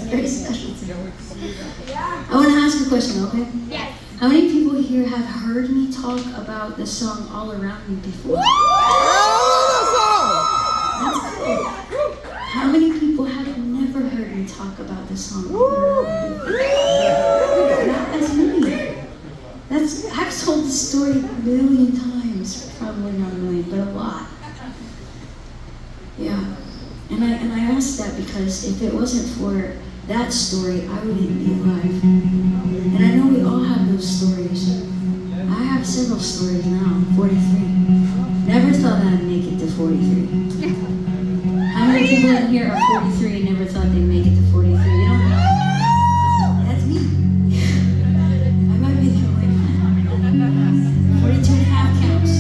very special to me. I want to ask a question, okay? Yes. How many people here have heard me talk about the song All Around Me before? That's cool. How many people have never heard me talk about the song All Around Me before? That's me. I've told this story a million times. Probably not a million, but a lot. Yeah. And I asked that because if it wasn't for that story, I wouldn't be alive. And I know we all have those stories. I have several stories now. I'm 43. Never thought I'd make it to 43. How many people in here are 43 and never thought they'd make it to 43? You don't know. That's me. I might be the only one. 42 and a half counts.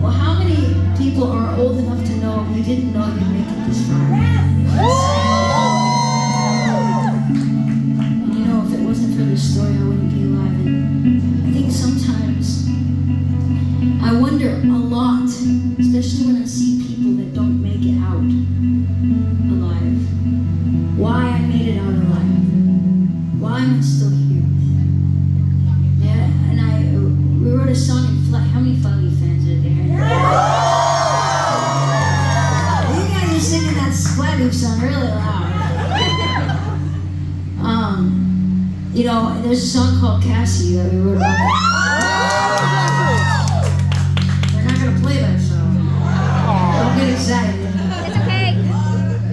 Well, how many people are old enough to know you didn't know you'd make it this far? And you know, if it wasn't for this story, I wouldn't be alive. And I think sometimes I wonder a lot, especially when I see people that don't make it out alive, why I made it out alive. Why am I still here? Yeah, and we wrote a song in Flyleaf. How many Flyleaf fans are there? You guys are singing that Flyleaf song really loud. You know, there's a song called Cassie that we wrote about. We're not gonna play that song. Don't get excited. It's okay.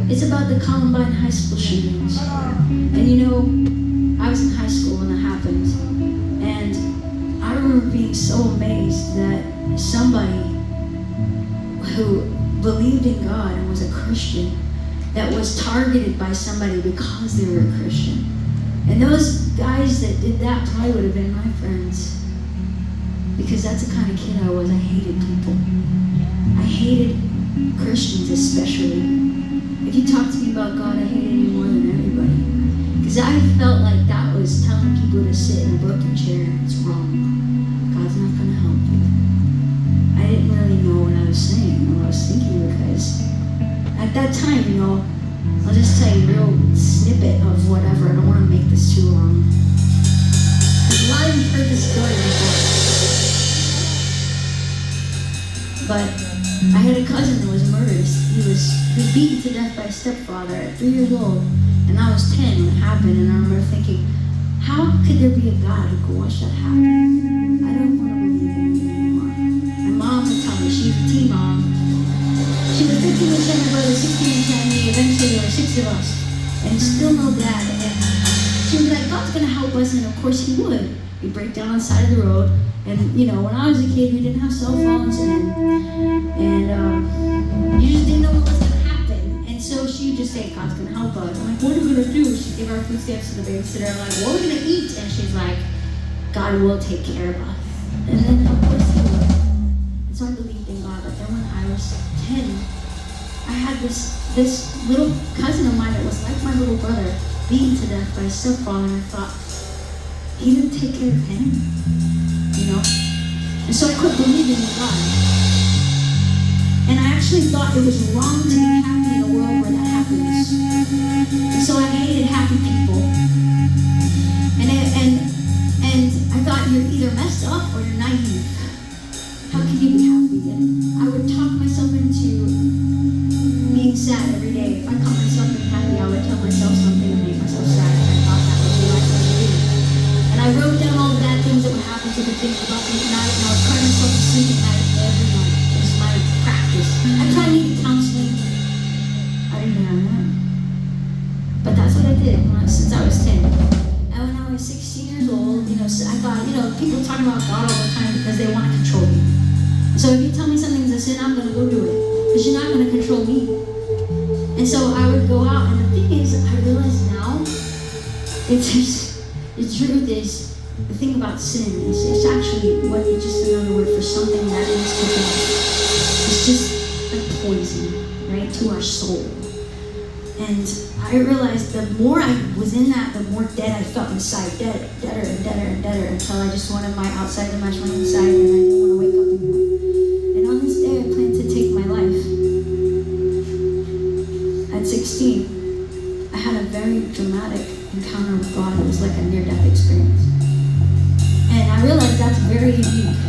It's about the Columbine high school shootings. And you know, I was in high school when that happened. And I remember being so amazed that somebody who believed in God and was a Christian, that was targeted by somebody because they were a Christian. And those guys that did that probably would have been my friends. Because that's the kind of kid I was. I hated people. I hated Christians especially. If you talk to me about God, I hated you more than everybody. Because I felt like that was telling people to sit in a broken chair. It's wrong. God's not going to help you. I didn't really know what I was saying or what I was thinking, because at that time, you know, I'll just tell you a real snippet of whatever. I don't want to make this too long. Because a lot of you heard this story before. But I had a cousin that was murdered. He was beaten to death by his stepfather at 3 years old. And I was 10 when it happened. And I remember thinking, how could there be a God who could watch that happen? I don't want to believe in it anymore. My mom would tell me, she was a teen mom. She was 15 and 10, my brother, 16 and 10, me. Eventually there were 6 of us. And still no dad. And she would be like, God's going to help us. And of course he would. We'd break down on the side of the road. And you know, when I was a kid, we didn't have cell phones. And you just didn't know what was going to happen. And so she would just say, God's going to help us. I'm like, what are we going to do? She'd give our food stamps to the babysitter. I'm like, what are we going to eat? And she's like, God will take care of us. And then of course he would. And so I believed in God. But then when I was 10, I had this little cousin of mine that was like my little brother, beaten to death by his stepfather, and I thought, he didn't take care of him, you know? And so I quit believing in God. And I actually thought it was wrong to be happy in a world where that happens. And so I hated happy people. And I thought, you're either messed up or you're naive. How can you be happy? And I would talk myself into being sad every day. If I caught myself being happy, I would tell myself something and make myself sad, and I thought that would be like what I do. And I wrote down all the bad things that would happen to the things about me at night, and I would cry myself to sleep at night every night. It was my practice. I tried needing counseling. I didn't have that. But that's what I did since I was 10. And when I was 16 years old, you know, I thought, you know, people talking about God all the time because they want to control me. So if you tell me something's a sin, I'm going to go do it. Because you're not going to control me. And so I would go out, and the thing is, I realize now, the truth is, the thing about sin is, it's actually it's just another word for something that is within us. It's just like poison, right, to our soul. And I realized the more I was in that, the more dead I felt inside, deader and deader and deader, until I just wanted my outside to match my inside, and I didn't want to wake up anymore. And on this day, I planned to take my life. At 16, I had a very dramatic encounter with God. It was like a near-death experience. And I realized that's very unique.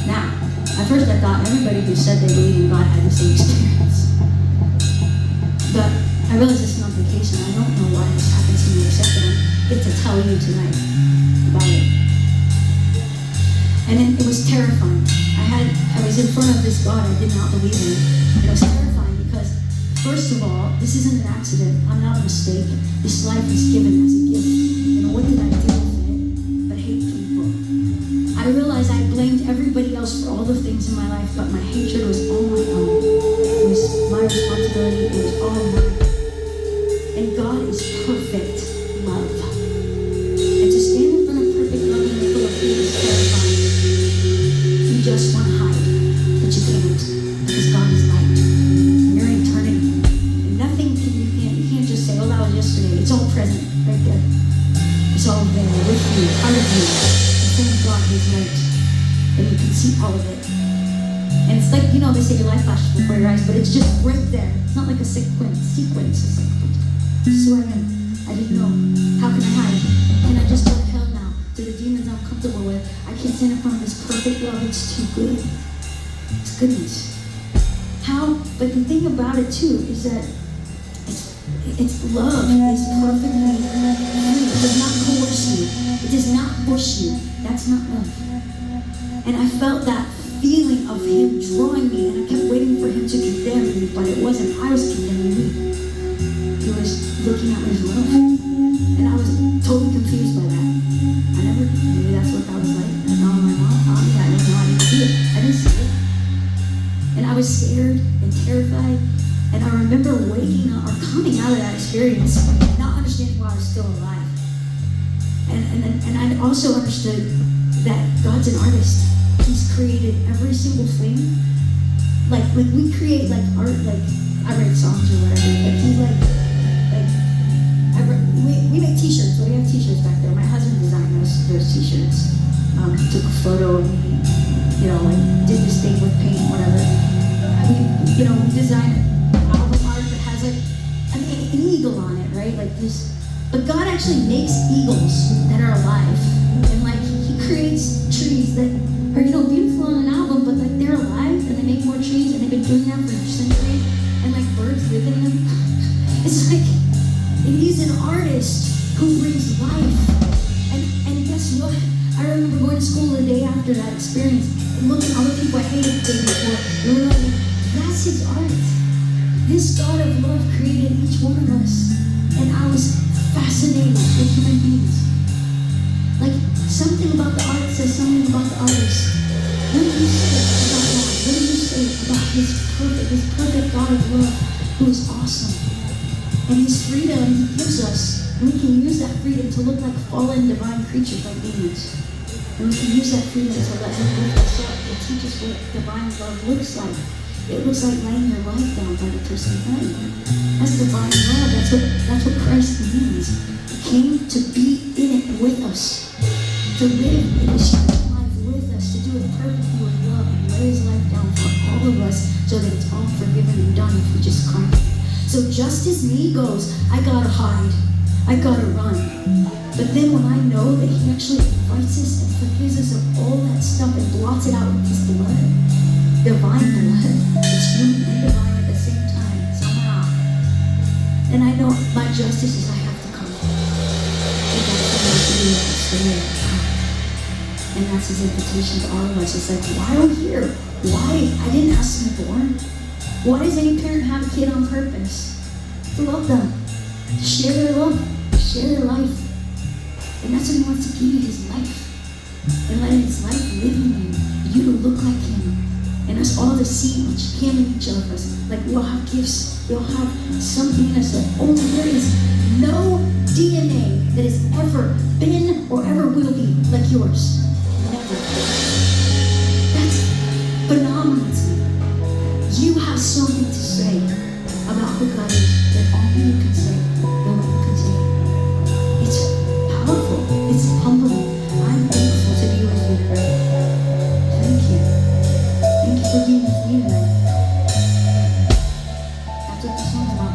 Now, at first I thought everybody who said they believed in God had the same experience. But I realized it's not the case, and I don't know why this happens to me, except that I get to tell you tonight about it. And then it was terrifying. I was in front of this God I did not believe in. And it was terrifying because, first of all, this isn't an accident. I'm not a mistake. This life is given as a gift. And what did I do with it but hate people? I realized I blamed everybody else for all the things in my life, but my hatred was all my own. It was my responsibility. It was all mine. And God is perfect love. And to stand in front of perfect love and full of hate is terrifying. You just want to hide, but you can't, because God is light. And you're in eternity. And nothing you can't just say, oh, that was yesterday. It's all present right there. It's all there with you, part of you. The thing of God is light. And you can see all of it. And it's like, they say your life flashes before your eyes, but it's just right there. It's not like a sequence. It's like, this is who I am. I didn't know. How can I hide? Can I just go to hell now? To the demons I'm comfortable with? I can't stand in front of this perfect love. It's too good. It's goodness. How? But the thing about it too is that it's love. It's perfectly free. It does not coerce you. It does not push you. That's not love. And I felt that feeling of him drawing me, and I kept waiting for him to condemn me, but it wasn't. I was condemning me. He was looking at me with love. And I was totally confused by that. Maybe that's what that was like. I don't know my mom. I don't know. I didn't see it. I didn't see it. And I was scared and terrified. And I remember waking up or coming out of that experience, not understanding why I was still alive. And I also understood that God's an artist. He's created every single thing. Like we create like art, like I write songs or whatever, but he we make t-shirts. We have t-shirts back there. My husband designed those t-shirts. Took a photo of me, did this thing with paint, whatever. We designed album art that has like an eagle on it, right? Like this. But God actually makes eagles that are alive. And like he creates trees that are, beautiful on an album, but like they're alive and they make more trees and they've been doing that for centuries. And like birds live in them. It's like, he's an artist who brings life. And guess what? I remember going to school the day after that experience and looking at all the people I hated the day before and realizing that's his art. This God of love created each one of us. And I was fascinated with human beings. Like something about the art says something about the artist. What do you say about God? What do you say about his perfect God of love who is awesome? And his freedom he gives us, and we can use that freedom to look like fallen divine creatures like demons. And we can use that freedom to let him lift us up and teach us what divine love looks like. It looks like laying your life down by the person behind you. That's divine love. That's what Christ means. He came to be in it with us, to live in his human life with us, to do it perfectly with love and lay his life down for all of us so that it's all forgiven and done if we just cry. So just as me goes, I gotta hide, I gotta run. But then when I know that he actually invites us and forgives us of all that stuff and blots it out with his blood, divine blood, it's human and divine at the same time, somehow. And I know my justice is I have to come. And that's what I have to do today. And that's his invitation to all of us. It's like, why are we here? Why? I didn't ask to be born. Why does any parent have a kid on purpose? To love them, to share their love, to share their life. And that's what he wants to give you, his life. And letting his life live in you to look like him. And us all to see him in each of us. Like we all have gifts, we all have something in us that only there is no DNA that has ever been or ever will be like yours. Never. That's phenomenal to me. You have something to say about who God is that only you can say, no one can say. It's powerful. It's humbling. I'm thankful to be with you today. Thank you. Thank you for being with me tonight. That's what the song's about.